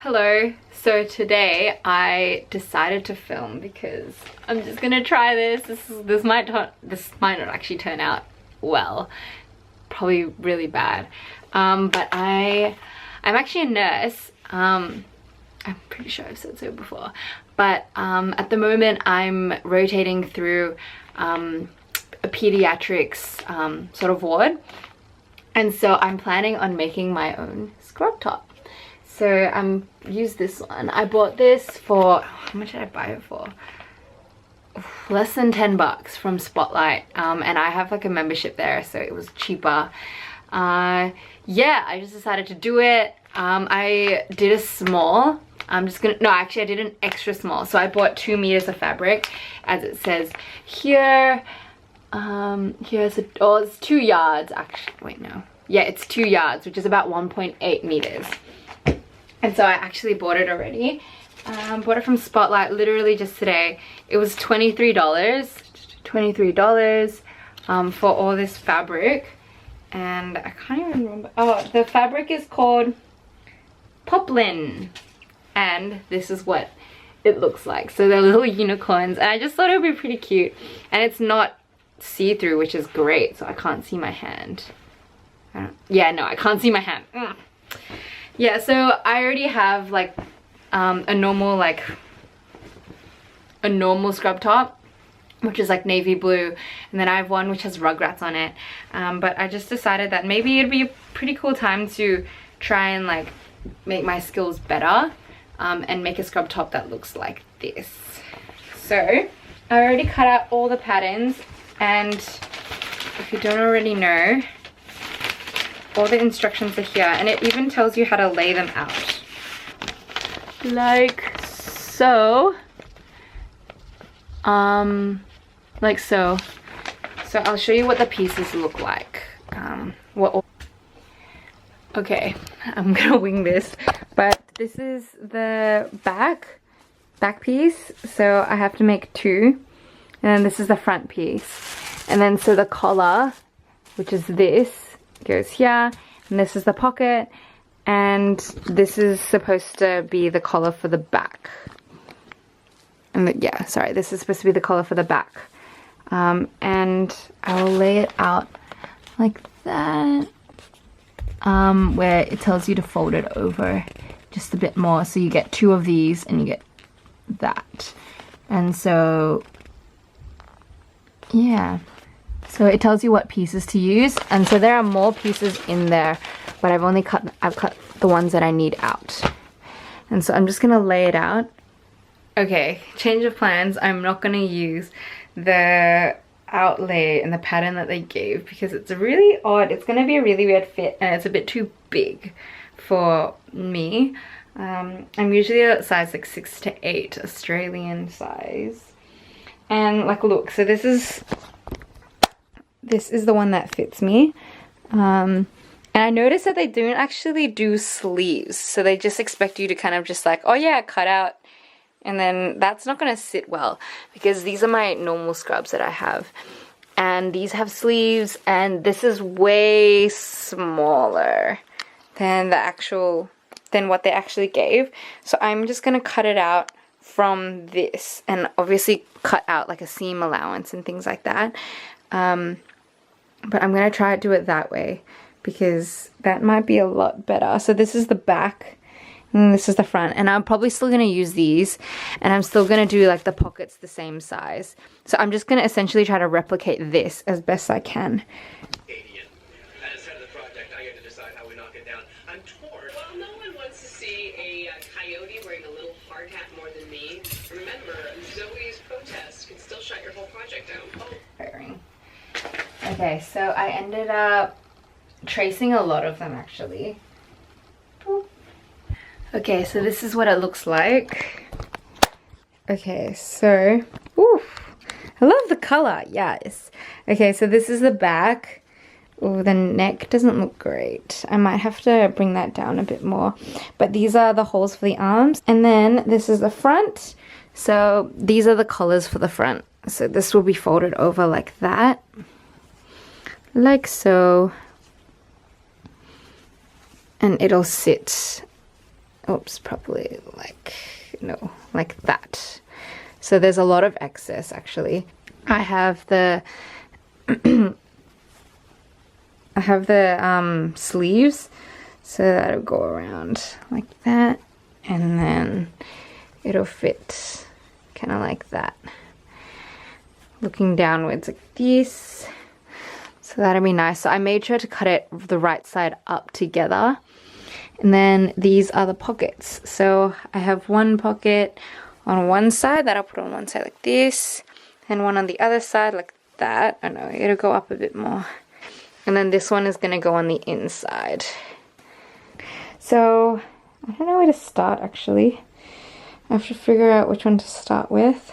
Hello, so today I decided to film because I'm just gonna try this. This might not actually turn out well, probably really bad. But I'm actually a nurse. I'm pretty sure I've said so before. But at the moment I'm rotating through a pediatrics sort of ward, and so I'm planning on making my own scrub top. So use this one. I bought this for, how much did I buy it for? Less than 10 bucks from Spotlight, and I have like a membership there, so it was cheaper. Yeah, I just decided to do it. I did a small. I did an extra small. So I bought 2 meters of fabric, as it says here. It's 2 yards actually. Wait, no. Yeah, it's 2 yards, which is about 1.8 meters. And so I actually bought it already. Bought it from Spotlight literally just today. It was $23 for all this fabric. And I can't even remember. Oh, the fabric is called Poplin. And this is what it looks like. So they're little unicorns. And I just thought it would be pretty cute. And it's not see-through, which is great. So I can't see my hand. I can't see my hand. Yeah, so I already have like a normal scrub top, which is like navy blue, and then I have one which has Rugrats on it. But I just decided that maybe it'd be a pretty cool time to try and like make my skills better, and make a scrub top that looks like this. So I already cut out all the patterns, and if you don't already know, all the instructions are here, and it even tells you how to lay them out. Like so. Like so. So I'll show you what the pieces look like. Okay, I'm gonna wing this, but this is the back piece, so I have to make 2, and then this is the front piece, and then so the collar, which is this, goes here, and this is the pocket, and this is supposed to be the collar for the back. And this is supposed to be the collar for the back. And I'll lay it out like that, where it tells you to fold it over just a bit more, so you get 2 of these and you get that. And so yeah, so it tells you what pieces to use, and so there are more pieces in there, but I've cut the ones that I need out. And so I'm just gonna lay it out. Okay, change of plans. I'm not gonna use the outlay and the pattern that they gave because it's really odd. It's gonna be a really weird fit, and it's a bit too big for me. I'm usually a size like 6 to 8 Australian size. And like, look, so this is the one that fits me. And I noticed that they don't actually do sleeves, so they just expect you to kind of just like, oh yeah, cut out, and then that's not gonna sit well because these are my normal scrubs that I have, and these have sleeves, and this is way smaller than what they actually gave. So I'm just gonna cut it out from this, and obviously cut out like a seam allowance and things like that. But I'm gonna try to do it that way because that might be a lot better. So this is the back and this is the front, and I'm probably still gonna use these, and I'm still gonna do like the pockets the same size. So I'm just gonna essentially try to replicate this as best I can. As head of the project, I get to decide how we knock it down. I'm torn. Well, no one wants to see a coyote wearing a little hard hat more than me. Remember, Zoe's protest can still shut your whole project down. Okay, so I ended up tracing a lot of them actually. Okay, so this is what it looks like. Okay, so, oof, I love the color, yes. Okay, so this is the back. Oh, the neck doesn't look great. I might have to bring that down a bit more. But these are the holes for the arms. And then this is the front. So these are the collars for the front. So this will be folded over like that. Like so. And it'll sit oops, probably like, no, like that. So there's a lot of excess actually. I have the sleeves, so that'll go around like that, and then it'll fit kind of like that, looking downwards like this. So that'll be nice. So I made sure to cut it the right side up together. And then these are the pockets. So I have one pocket on one side that I'll put on one side like this, and one on the other side like that. I know, it'll go up a bit more. And then this one is gonna go on the inside. So I don't know where to start actually. I have to figure out which one to start with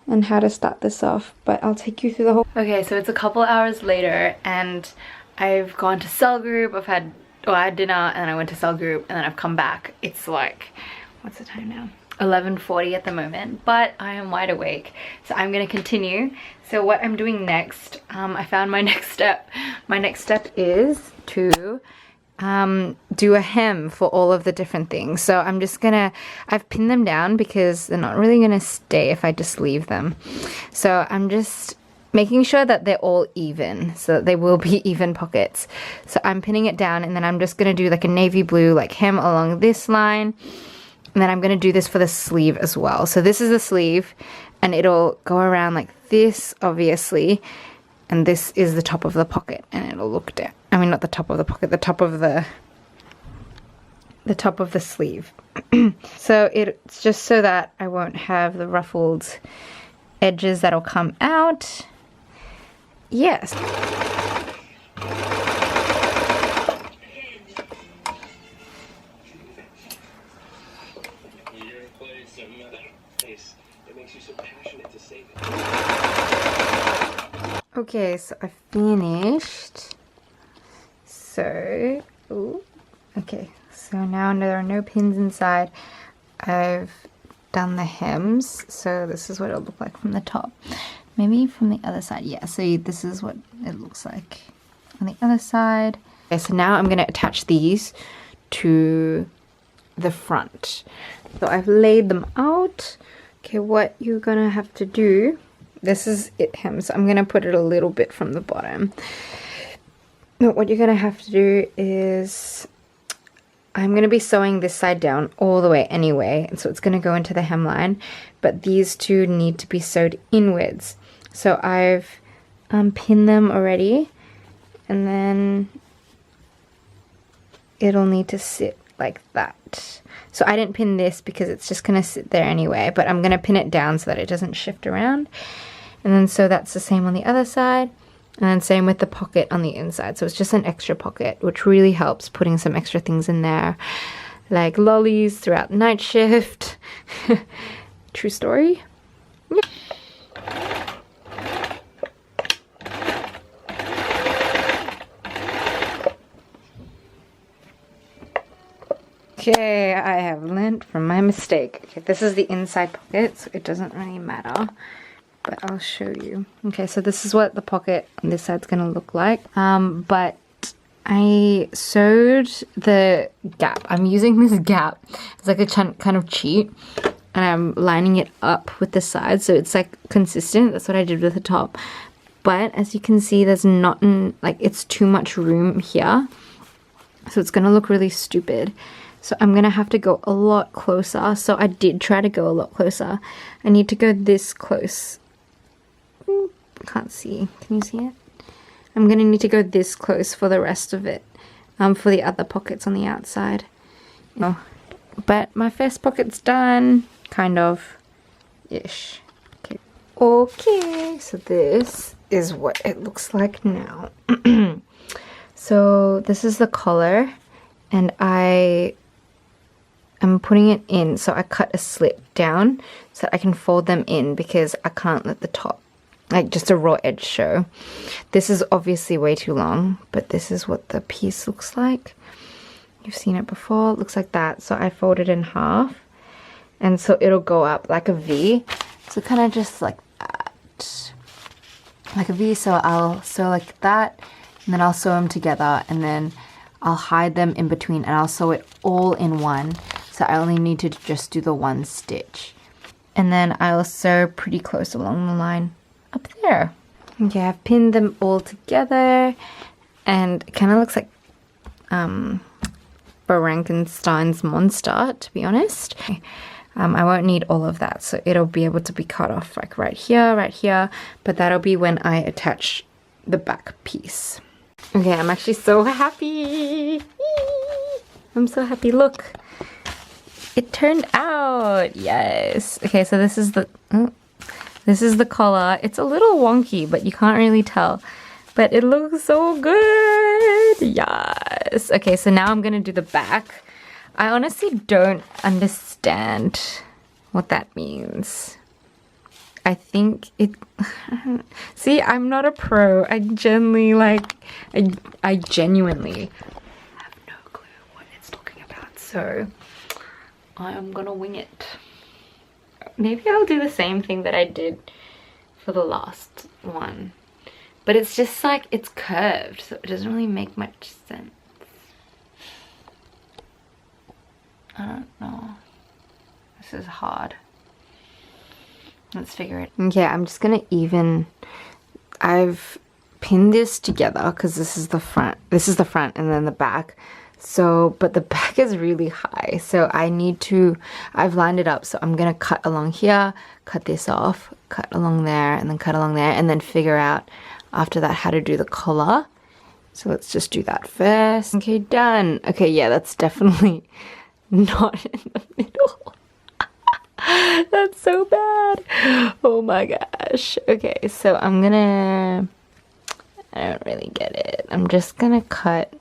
and how to start this off, but I'll take you through the whole. Okay, so it's a couple hours later and I've gone to cell group. I had dinner and then I went to cell group and then I've come back. It's like, what's the time now? 11:40 at the moment, but I am wide awake, so I'm gonna continue. So what I'm doing next, I found my next step. My next step is to do a hem for all of the different things. So I'm just gonna, I've pinned them down because they're not really gonna stay if I just leave them. So I'm just making sure that they're all even, so that they will be even pockets. So I'm pinning it down, and then I'm just gonna do like a navy blue like hem along this line. And then I'm going to do this for the sleeve as well. So this is the sleeve, and it'll go around like this, obviously. And this is the top of the pocket, and it'll look down. I mean, not the top of the pocket, the top of the sleeve. So it's just so that I won't have the ruffled edges that'll come out. Yes. Okay, so I finished. So, ooh, okay, so now there are no pins inside. I've done the hems, so this is what it'll look like from the top. Maybe from the other side, yeah, so this is what it looks like on the other side. Okay, so now I'm going to attach these to the front. So I've laid them out. Okay, what you're going to have to do, this is it hem, so I'm going to put it a little bit from the bottom. But what you're going to have to do is, I'm going to be sewing this side down all the way anyway, and so it's going to go into the hemline, but these two need to be sewed inwards. So I've pinned them already, and then it'll need to sit like that. So I didn't pin this because it's just going to sit there anyway, but I'm going to pin it down so that it doesn't shift around. And then so that's the same on the other side, and then same with the pocket on the inside. So it's just an extra pocket, which really helps putting some extra things in there, like lollies throughout the night shift. True story. Yeah. Okay, I have learnt from my mistake. Okay, this is the inside pocket, so it doesn't really matter, but I'll show you. Okay, so this is what the pocket on this side's gonna look like. But I sewed the gap. I'm using this gap. It's like a kind of cheat, and I'm lining it up with the sides, so it's like consistent. That's what I did with the top. But as you can see, there's not, like, it's too much room here, so it's gonna look really stupid. So I'm going to have to go a lot closer. So I did try to go a lot closer. I need to go this close. Can't see. Can you see it? I'm going to need to go this close for the rest of it. For the other pockets on the outside. Oh, but my first pocket's done. Kind of. Ish. Okay. Okay. So this is what it looks like now. So this is the collar. And I'm putting it in, so I cut a slit down so that I can fold them in, because I can't let the top, like just a raw edge, show. This is obviously way too long, but this is what the piece looks like. You've seen it before. It looks like that. So I fold it in half, and so it'll go up like a V. So kind of just like that, like a V. So I'll sew like that, and then I'll sew them together, and then I'll hide them in between and I'll sew it all in one. So I only need to just do the one stitch. And then I'll sew pretty close along the line up there. Okay, I've pinned them all together and it kind of looks like Frankenstein's monster, to be honest. I won't need all of that, so it'll be able to be cut off like right here, but that'll be when I attach the back piece. Okay, I'm actually so happy. I'm so happy. Look, it turned out. Yes. Okay, so this is the collar. It's a little wonky, but you can't really tell. But it looks so good. Yes. Okay, so now I'm gonna do the back. I honestly don't understand what that means. I think it... See, I'm not a pro. I genuinely have no clue what it's talking about. So I'm gonna wing it. Maybe I'll do the same thing that I did for the last one. But it's just like, it's curved, so it doesn't really make much sense. I don't know. This is hard. Let's figure it. Okay, I'm just gonna I've pinned this together because this is the front. This is the front and then the back. So, but the back is really high. So I've lined it up. So I'm gonna cut along here, cut this off, cut along there, and then cut along there, and then figure out after that how to do the collar. So let's just do that first. Okay, done. Okay, yeah, that's definitely not in the middle. That's so bad. Oh my gosh. Okay, so I don't really get it. I'm just gonna cut.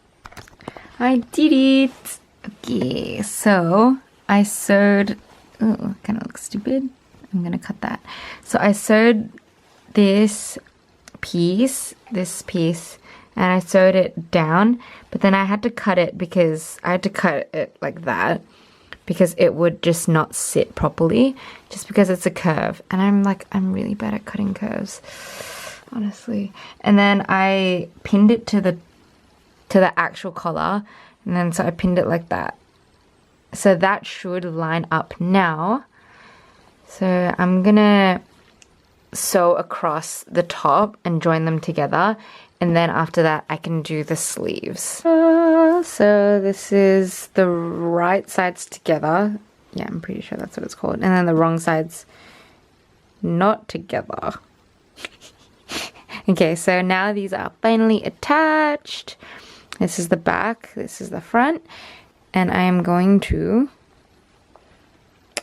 I did it. Okay, so I sewed, oh, kind of looks stupid. I'm gonna cut that. So I sewed this piece, and I sewed it down, but then I had to cut it because I had to cut it like that because it would just not sit properly just because it's a curve. And I'm really bad at cutting curves, honestly. And then I pinned it to the actual collar, and then so I pinned it like that. So that should line up now. So I'm gonna sew across the top and join them together, and then after that I can do the sleeves. So this is the right sides together. Yeah, I'm pretty sure that's what it's called. And then the wrong sides not together. Okay, so now these are finally attached. This is the back, this is the front, and I am going to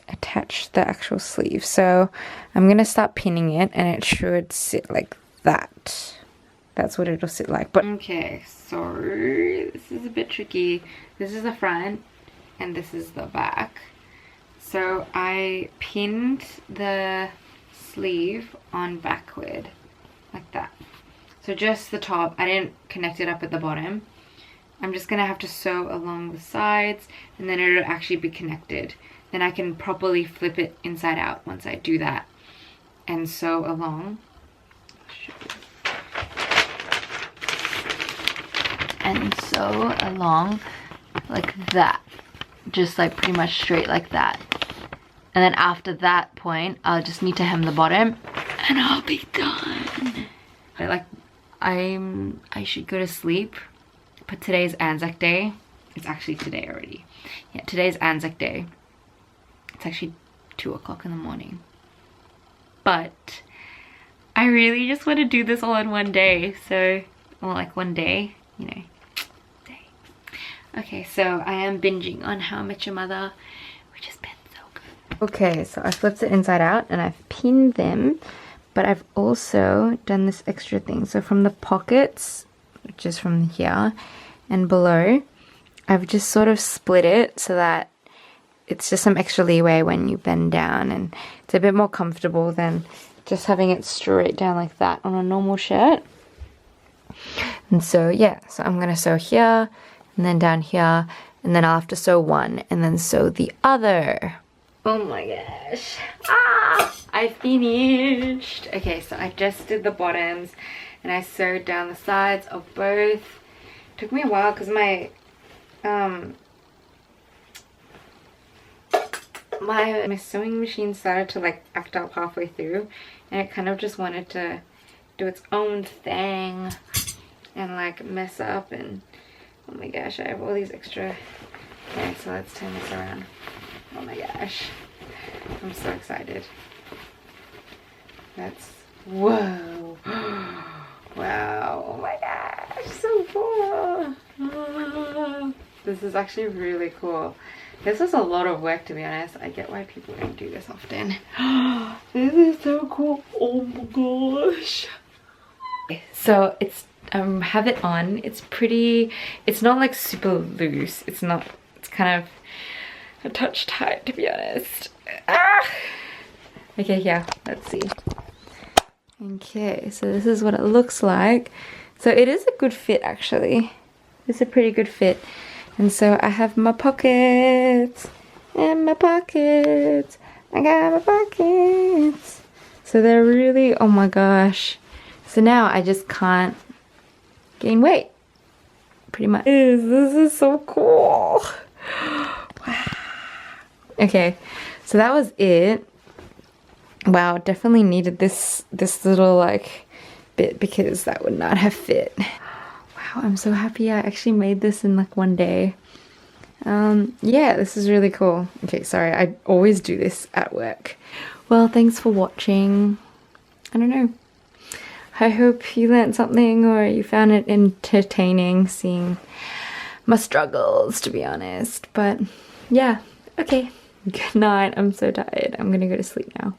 attach the actual sleeve. So I'm gonna start pinning it, and it should sit like that. That's what it'll sit like. But okay, so this is a bit tricky. This is the front and this is the back. So I pinned the sleeve on backward like that. So just the top. I didn't connect it up at the bottom. I'm just gonna have to sew along the sides, and then it'll actually be connected. Then I can properly flip it inside out once I do that and sew along. And sew along like that, just like pretty much straight like that. And then after that point, I'll just need to hem the bottom and I'll be done. I should go to sleep, but today's Anzac Day. It's actually today already. Yeah, today's Anzac Day. It's actually 2 o'clock in the morning. But I really just want to do this all in one day. So, well, like one day, you know. Okay, so I am binging on How I Met Your Mother, which has been so good. Okay, so I flipped it inside out and I've pinned them, but I've also done this extra thing. So from the pockets, which is from here and below, I've just sort of split it so that it's just some extra leeway when you bend down, and it's a bit more comfortable than just having it straight down like that on a normal shirt. And so yeah, so I'm gonna sew here, and then down here, and then I'll have to sew one and then sew the other. Oh my gosh. I finished. Okay, so I just did the bottoms and I sewed down the sides of both. It took me a while because my my sewing machine started to like act up halfway through, and it kind of just wanted to do its own thing and like mess up, and oh my gosh, I have all these extra. Okay, so let's turn this around. Oh my gosh, I'm so excited. That's, whoa. Wow, oh my gosh, so cool. This is actually really cool. This was a lot of work, to be honest. I get why people don't do this often. This is so cool. Oh my gosh. So it's have it on. It's pretty, it's not like super loose. It's not, it's kind of a touch tight, to be honest. Ah! Okay, yeah, let's see. Okay, so this is what it looks like. So it is a good fit, actually. It's a pretty good fit. And so I have my pockets and my pockets. I got my pockets. So they're really, oh my gosh. So now I just can't gain weight. Pretty much. This is so cool. Wow. Okay, so that was it. Wow, definitely needed this little like bit, because that would not have fit. Wow, I'm so happy I actually made this in like one day. Yeah, this is really cool. Okay, sorry, I always do this at work. Well, thanks for watching. I don't know. I hope you learned something or you found it entertaining seeing my struggles, to be honest. But yeah, okay. Good night. I'm so tired. I'm gonna go to sleep now.